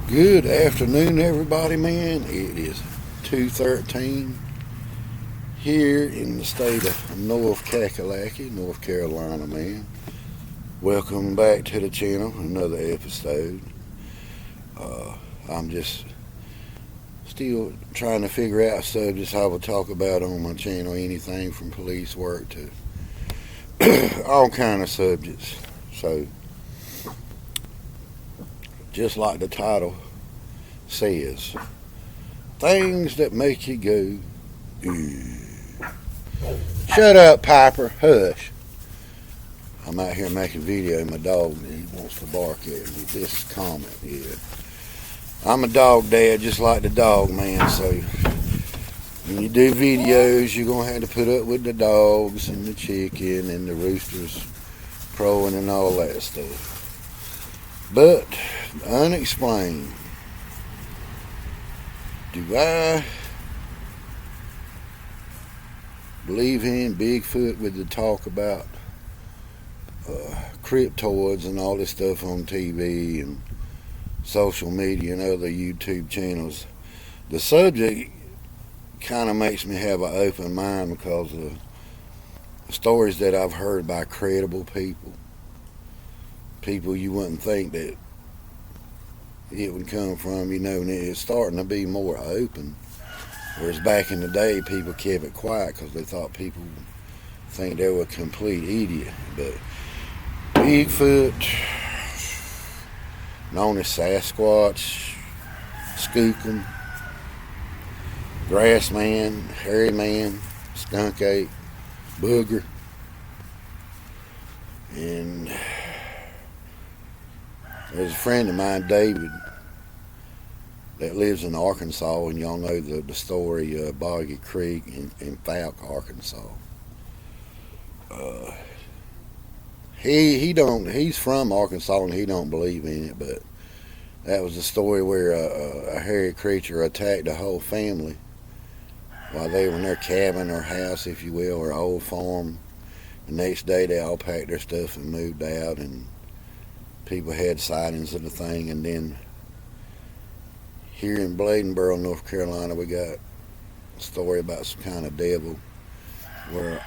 Good afternoon, everybody, man. It is 2:13 here in the state of North Kakalaki, North Carolina, man. Welcome back to the channel, another episode. I'm just still trying to figure out subjects I will talk about on my channel, anything from police work to all kind of subjects. So, just like the title says, things that make you go, ooh. Shut up, Piper, hush. I'm out here making a video and my dog, he wants to bark at me. This comment, yeah. I'm a dog dad just like the dog, man, so when you do videos, you're going to have to put up with the dogs and the chicken and the roosters crowing and all that stuff. But, unexplained. Do I believe in Bigfoot with the talk about cryptoids and all this stuff on TV and social media and other YouTube channels? The subject kind of makes me have an open mind because of stories that I've heard by credible people. People you wouldn't think that it would come from, you know, and it's starting to be more open. Whereas back in the day, people kept it quiet because they thought people think they were a complete idiot. But Bigfoot, known as Sasquatch, Skookum, Grass Man, Hairy Man, Skunk Ape, Booger, and there's a friend of mine, David, that lives in Arkansas, and y'all know the story of Boggy Creek in Falk, Arkansas. He's from Arkansas and he don't believe in it, but that was a story where a hairy creature attacked a whole family while they were in their cabin or house, if you will, or old farm. The next day they all packed their stuff and moved out, and people had sightings of the thing. And then here in Bladenboro, North Carolina, we got a story about some kind of devil where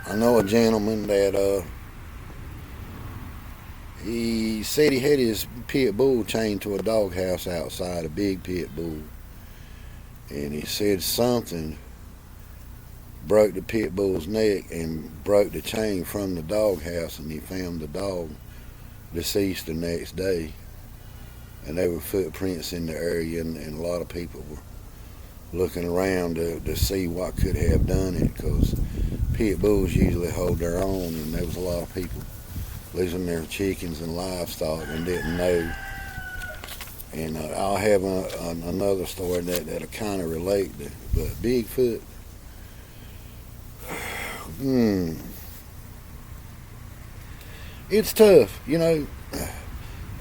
I know a gentleman that he said he had his pit bull chained to a doghouse outside, a big pit bull, and he said something broke the pit bull's neck and broke the chain from the doghouse, and he found the dog deceased the next day. And there were footprints in the area, and a lot of people were looking around to see what could have done it, because pit bulls usually hold their own, and there was a lot of people losing their chickens and livestock and didn't know. And I'll have another story that'll kind of relate to, but Bigfoot, it's tough, you know.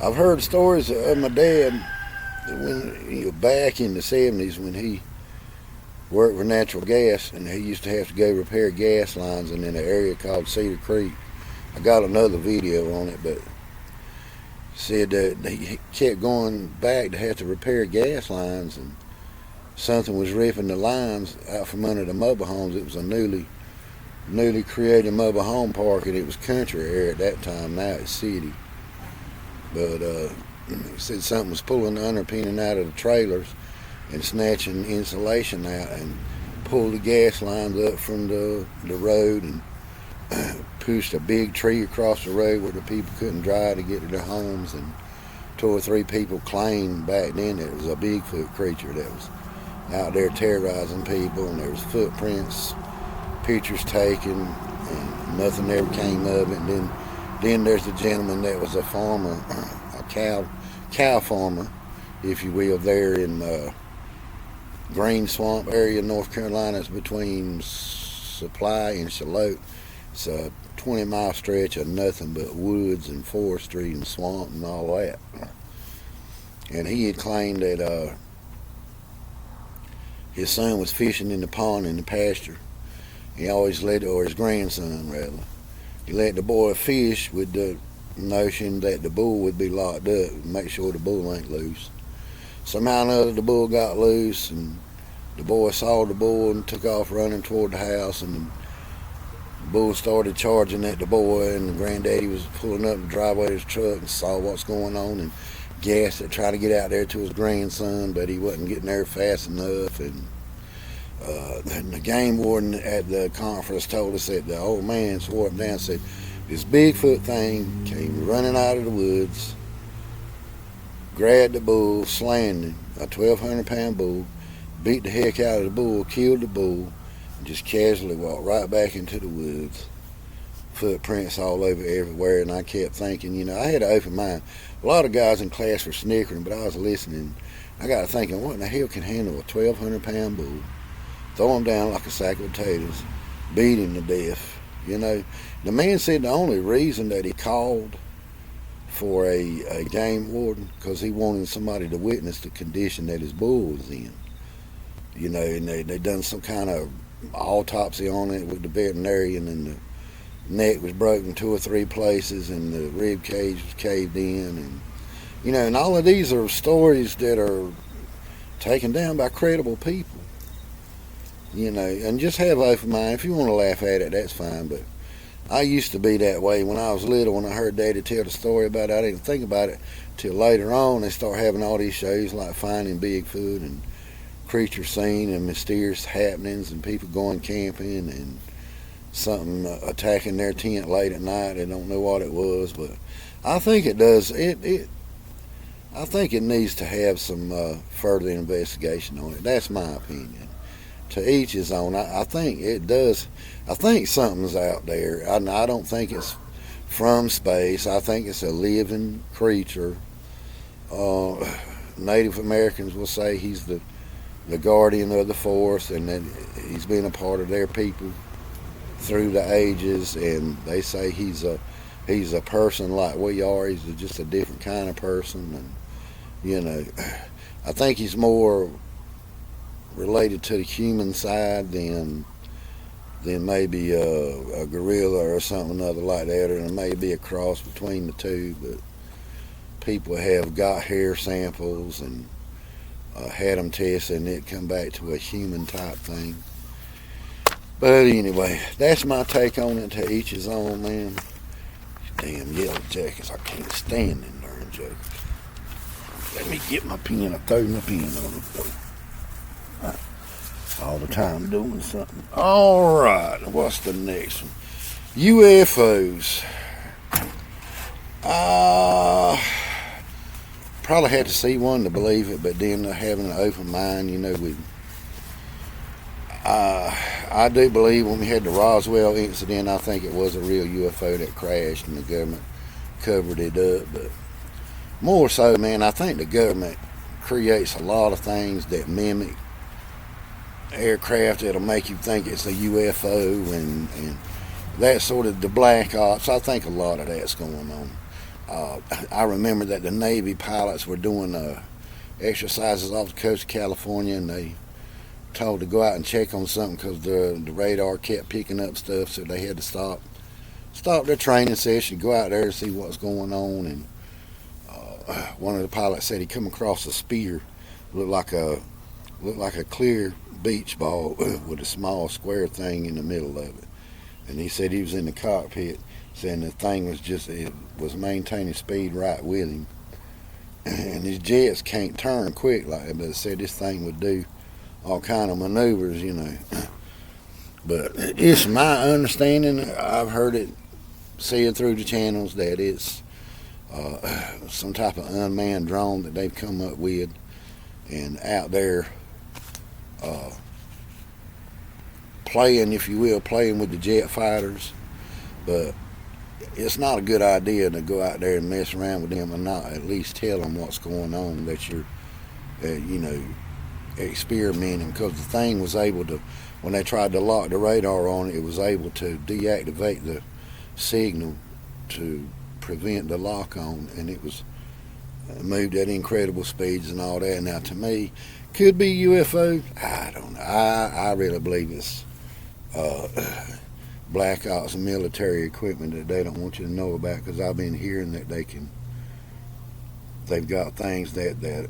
I've heard stories of my dad when back in the 70s when he worked for natural gas, and he used to have to go repair gas lines in an area called Cedar Creek. I got another video on it, but said that he kept going back to have to repair gas lines, and something was ripping the lines out from under the mobile homes. It was a newly created mobile home park, and it was country area at that time. Now it's city. But he said something was pulling the underpinning out of the trailers and snatching insulation out and pulled the gas lines up from the road and pushed a big tree across the road where the people couldn't drive to get to their homes. And 2 or 3 people claimed back then that it was a Bigfoot creature that was out there terrorizing people, and there was footprints, pictures taken, and nothing ever came of it. And then there's the gentleman that was a farmer, a cow farmer, if you will, there in Green Swamp area, North Carolina. It's between Supply and Charlotte. It's a 20-mile stretch of nothing but woods and forestry and swamp and all that. And he had claimed that his son was fishing in the pond in the pasture. He always or his grandson rather, he let the boy fish with the notion that the bull would be locked up, make sure the bull ain't loose. somehow or another the bull got loose, and the boy saw the bull and took off running toward the house, and the bull started charging at the boy, and the granddaddy was pulling up the driveway of his truck and saw what's going on and gassed it, trying to get out there to his grandson, but he wasn't getting there fast enough. And the game warden at the conference told us that the old man swore up down and said this Bigfoot thing came running out of the woods, grabbed the bull, slammed him, a 1,200-pound bull, beat the heck out of the bull, killed the bull, and just casually walked right back into the woods. Footprints all over everywhere, and I kept thinking, I had an open mind. A lot of guys in class were snickering, but I was listening. I got to thinking, what in the hell can handle a 1,200-pound bull? Throw him down like a sack of potatoes, beat him to death. The man said the only reason that he called for a game warden because he wanted somebody to witness the condition that his bull was in. And they done some kind of autopsy on it with the veterinarian, and the neck was broken 2 or 3 places, and the rib cage was caved in, and all of these are stories that are taken down by credible people. And just have open mind. If you want to laugh at it, that's fine, but I used to be that way when I was little. When I heard Daddy tell the story about it, I didn't think about it till later on. They start having all these shows like Finding Bigfoot and Creature Seen and Mysterious Happenings and people going camping and something attacking their tent late at night. They don't know what it was, but I think it does. I think it needs to have some further investigation on it. That's my opinion. To each his own. I think it does. I think something's out there. I don't think it's from space. I think it's a living creature. Native Americans will say he's the guardian of the forest, and that he's been a part of their people through the ages, and they say he's a person like we are. He's just a different kind of person, and I think he's more related to the human side than maybe a gorilla or something other like that, or maybe a cross between the two. But people have got hair samples and had them tested, and it come back to a human type thing. But anyway, that's my take on it. To each his own, man. Damn yellow jackets, I can't stand them darn jackets. Let me get my pen. I throw my pen on the all the time doing something. All right, what's the next one? UFOs. Probably had to see one to believe it, but then having an open mind, I do believe when we had the Roswell incident, I think it was a real UFO that crashed, and the government covered it up. But more so, man, I think the government creates a lot of things that mimic aircraft that'll make you think it's a UFO, and that sort of the black ops. I think a lot of that's going on. I remember that the Navy pilots were doing exercises off the coast of California, and they told to go out and check on something because the radar kept picking up stuff, so they had to stop their training session, go out there and see what's going on. And one of the pilots said he come across a spear, looked like a clear beach ball with a small square thing in the middle of it. And he said he was in the cockpit, saying the thing was maintaining speed right with him. And his jets can't turn quick like that, but it said this thing would do all kind of maneuvers, But it's my understanding, I've heard it said through the channels, that it's some type of unmanned drone that they've come up with, and out there playing with the jet fighters. But it's not a good idea to go out there and mess around with them and not at least tell them what's going on, that you're experimenting, because the thing was able to, when they tried to lock the radar on it, it was able to deactivate the signal to prevent the lock on, and it was moved at incredible speeds and all that. Now, to me, could be UFO. I don't know. I really believe it's black ops and military equipment that they don't want you to know about, because I've been hearing that they've got things that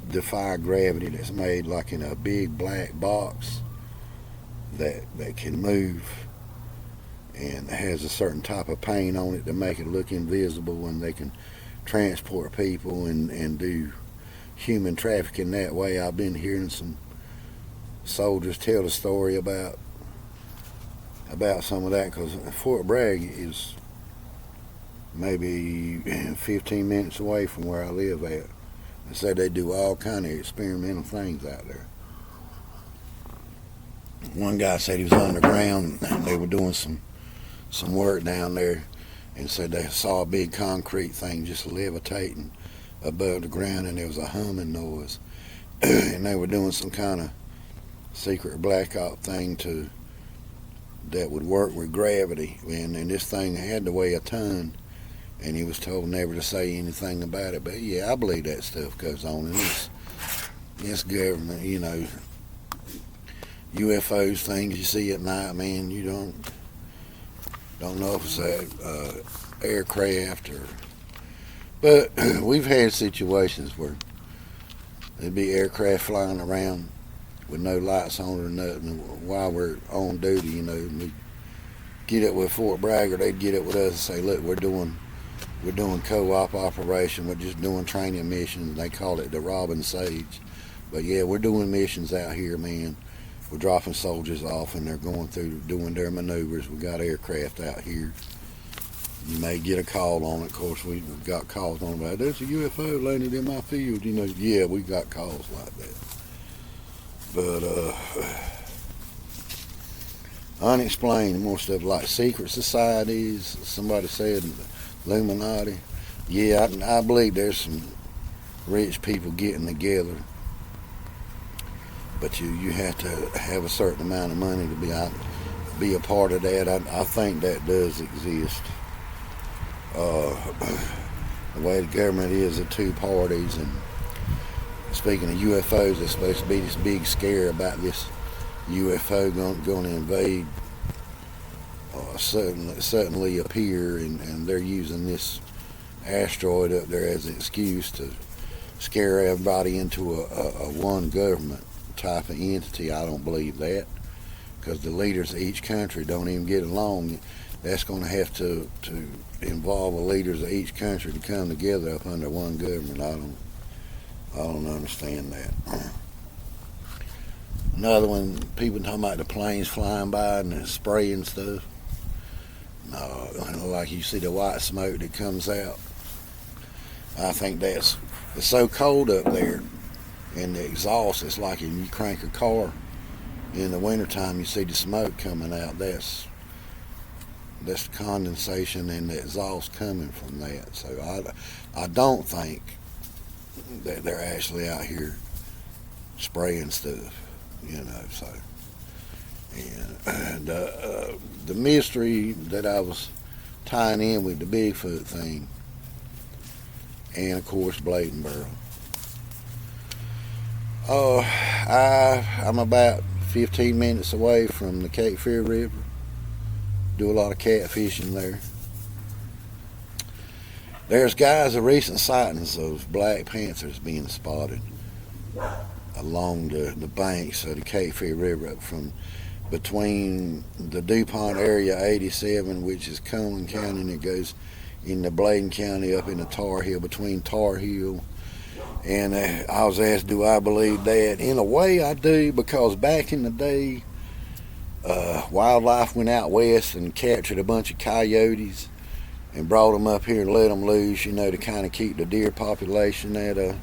defy gravity that's made like in a big black box that can move, and has a certain type of paint on it to make it look invisible, and they can transport people and do human trafficking that way. I've been hearing some soldiers tell the story about some of that, because Fort Bragg is maybe 15 minutes away from where I live at. They said they do all kind of experimental things out there. One guy said he was underground and they were doing some work down there, and said they saw a big concrete thing just levitating above the ground, and there was a humming noise. And they were doing some kind of secret black op thing that would work with gravity, and this thing had to weigh a ton, and he was told never to say anything about it. But yeah, I believe that stuff goes on in this government, you know. UFOs, things you see at night, man, you don't know if it's a aircraft or. But we've had situations where there'd be aircraft flying around with no lights on or nothing while we're on duty, you know. We get up with Fort Bragg, or they'd get up with us and say, look, we're doing co-op operation, we're just doing training missions. They call it the Robin Sage. But yeah, we're doing missions out here, man. We're dropping soldiers off and they're going through doing their maneuvers. We got aircraft out here. You may get a call on it. Of course, we've got calls on about, there's a UFO landed in my field, you know. Yeah, we got calls like that. But unexplained, more stuff like secret societies. Somebody said Illuminati. Yeah, I believe there's some rich people getting together, but you have to have a certain amount of money to be a part of that. I think that does exist. The way the government is, the two parties, and speaking of UFOs, there's supposed to be this big scare about this UFO going to invade, suddenly appear, and they're using this asteroid up there as an excuse to scare everybody into a one government type of entity. I don't believe that, because the leaders of each country don't even get along. That's going to have to involve the leaders of each country to come together up under one government. I don't understand that. Another one, people talking about the planes flying by and the spray and stuff. No, like you see the white smoke that comes out. I think it's so cold up there, and the exhaust, it's like when you crank a car in the wintertime, you see the smoke coming out. That's condensation and the exhaust coming from that. So I don't think that they're actually out here spraying stuff, you know. So, and the mystery that I was tying in with the Bigfoot thing, and of course Bladenboro. I'm about 15 minutes away from the Cape Fear River. Do a lot of catfishing there. There's recent sightings of black panthers being spotted along the banks of the Cape Fear River, up from between the DuPont area 87, which is Coleman County, and it goes into Bladen County up into Tar Heel, between Tar Heel. And I was asked, do I believe that? In a way I do, because back in the day, wildlife went out west and captured a bunch of coyotes and brought them up here and let them loose, you know, to kind of keep the deer population at a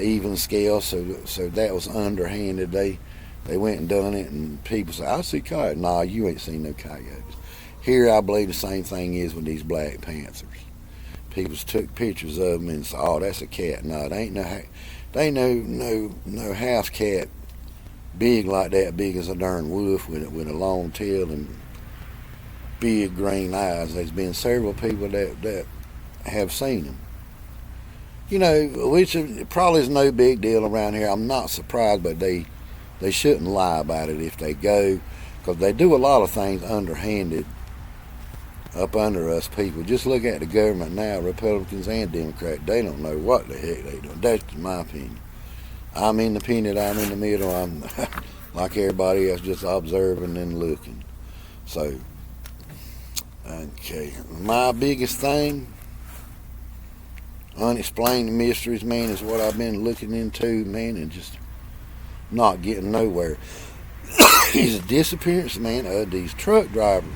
even scale. So that was underhanded. They went and done it, and people say, I see coyotes. Nah, you ain't seen no coyotes. Here I believe the same thing is with these black panthers. People took pictures of them and said, oh, that's a cat. No, they ain't no house cat big like that, big as a darn wolf with a long tail and big green eyes. There's been several people that have seen them. You know, which probably is no big deal around here. I'm not surprised, but they shouldn't lie about it if they go, because they do a lot of things underhanded up under us people. Just look at the government now, Republicans and Democrats. They don't know what the heck they're doing. That's my opinion. I'm independent, I'm in the middle, I'm like everybody else, just observing and looking. So, okay, my biggest thing, unexplained mysteries, man, is what I've been looking into, man, and just not getting nowhere. Is the disappearance, man, of these truck drivers.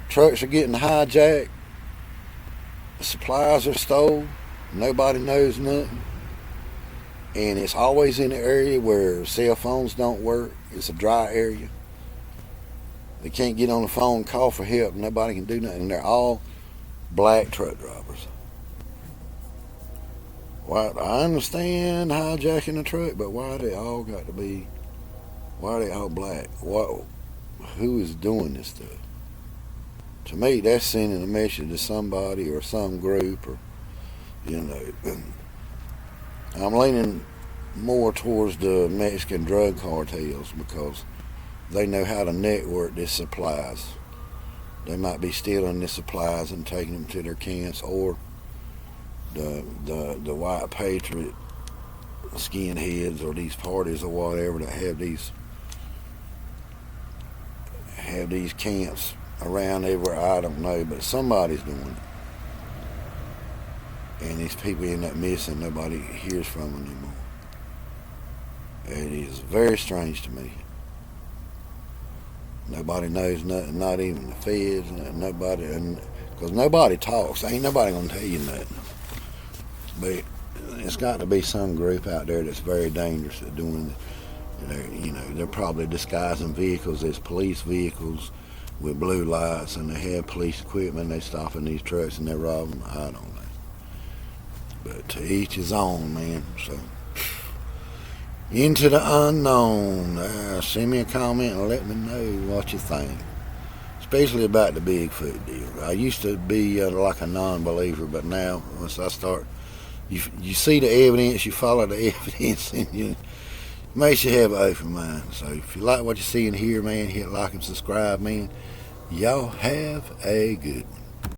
Trucks are getting hijacked, supplies are stolen, nobody knows nothing, and it's always in an area where cell phones don't work. It's a dry area. They can't get on the phone, call for help, nobody can do nothing. They're all black truck drivers. Why, I understand hijacking a truck, but why they all got to be? Why are they all black? What? Who is doing this stuff? To me, that's sending a message to somebody or some group, or I'm leaning more towards the Mexican drug cartels because they know how to network these supplies. They might be stealing the supplies and taking them to their camps, or the white patriot skinheads or these parties or whatever that have these camps around everywhere. I don't know, but somebody's doing it, and these people end up missing. Nobody hears from them anymore. It is very strange to me. Nobody knows nothing, not even the feds, nobody, because nobody talks. Ain't nobody gonna tell you nothing. But it's got to be some group out there that's very dangerous at doing it. They're probably disguising vehicles as police vehicles with blue lights, and they have police equipment. They stop in these trucks and they rob them. I don't know. But to each his own, man. So, into the unknown. Send me a comment and let me know what you think. Especially about the Bigfoot deal. I used to be like a non-believer, but now once I start, you see the evidence, you follow the evidence, and it makes you have an open mind. So if you like what you see and hear, man, hit like and subscribe, man. Y'all have a good one.